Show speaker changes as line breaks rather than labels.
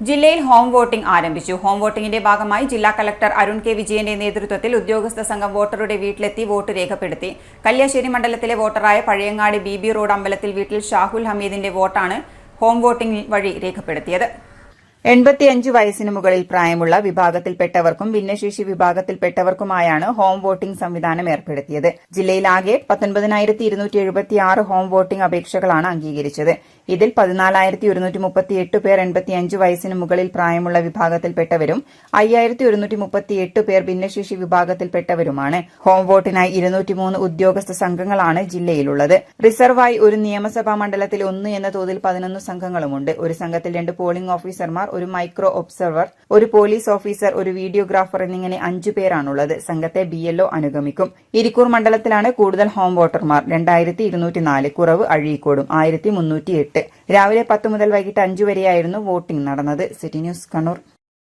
ജില്ലയിൽ home voting ആരംഭിച്ചു. Home വോട്ടിംഗിന്റെ ഭാഗമായി ജില്ലാ കളക്ടർ അരുൺ കെ വിജയന്റെ നേതൃത്വത്തിൽ ഉദ്യോഗസ്ഥ സംഘം വോട്ടറുടെ വീട്ടിലെത്തി വോട്ട് രേഖപ്പെടുത്തി. കല്യാശ്ശേരി മണ്ഡലത്തിലെ വോട്ടറായ പഴയങ്ങാടി ബി റോഡ് അമ്പലത്തിൽ വീട്ടിൽ ഷാഹുൽ ഹമീദിന്റെ വോട്ടാണ് ഹോം വോട്ടിംഗ് വഴി രേഖപ്പെടുത്തിയത്. 85 വയസ്സിന് മുകളിൽ പ്രായമുള്ള വിഭാഗത്തിൽപ്പെട്ടവർക്കും ഭിന്നശേഷി വിഭാഗത്തിൽപ്പെട്ടവർക്കുമായാണ് ഹോം വോട്ടിംഗ് സംവിധാനം ഏർപ്പെടുത്തിയത്. ജില്ലയിലാകെ 19,276 ഹോം വോട്ടിംഗ് അപേക്ഷകളാണ് അംഗീകരിച്ചത്. ഇതിൽ 14,138 പേർ 85 വയസ്സിന് മുകളിൽ പ്രായമുള്ള വിഭാഗത്തിൽപ്പെട്ടവരും 5,138 പേർ ഭിന്നശേഷി വിഭാഗത്തിൽപ്പെട്ടവരുമാണ്. ഹോം വോട്ടിനായി 203 ഉദ്യോഗസ്ഥ സംഘങ്ങളാണ് ജില്ലയിലുള്ളത്. റിസർവായി ഒരു നിയമസഭാ മണ്ഡലത്തിൽ 1 എന്ന തോതിൽ 11 സംഘങ്ങളുമുണ്ട്. ഒരു സംഘത്തിൽ 2 പോളിംഗ് ഓഫീസർമാർ, ഒരു മൈക്രോ ഒബ്സർവർ, ഒരു പോലീസ് ഓഫീസർ, ഒരു വീഡിയോഗ്രാഫർ എന്നിങ്ങനെ 5 പേരാണുള്ളത്. സംഘത്തെ BLO അനുഗമിക്കും. ഇരിക്കൂർ മണ്ഡലത്തിലാണ് കൂടുതൽ ഹോം വോട്ടർമാർ, 2,204. കുറവ് അഴീക്കോടും 1,308. രാവിലെ 10 മുതൽ വൈകിട്ട് 5 വരെയായിരുന്നു വോട്ടിംഗ് നടന്നത്. City news, Kannur.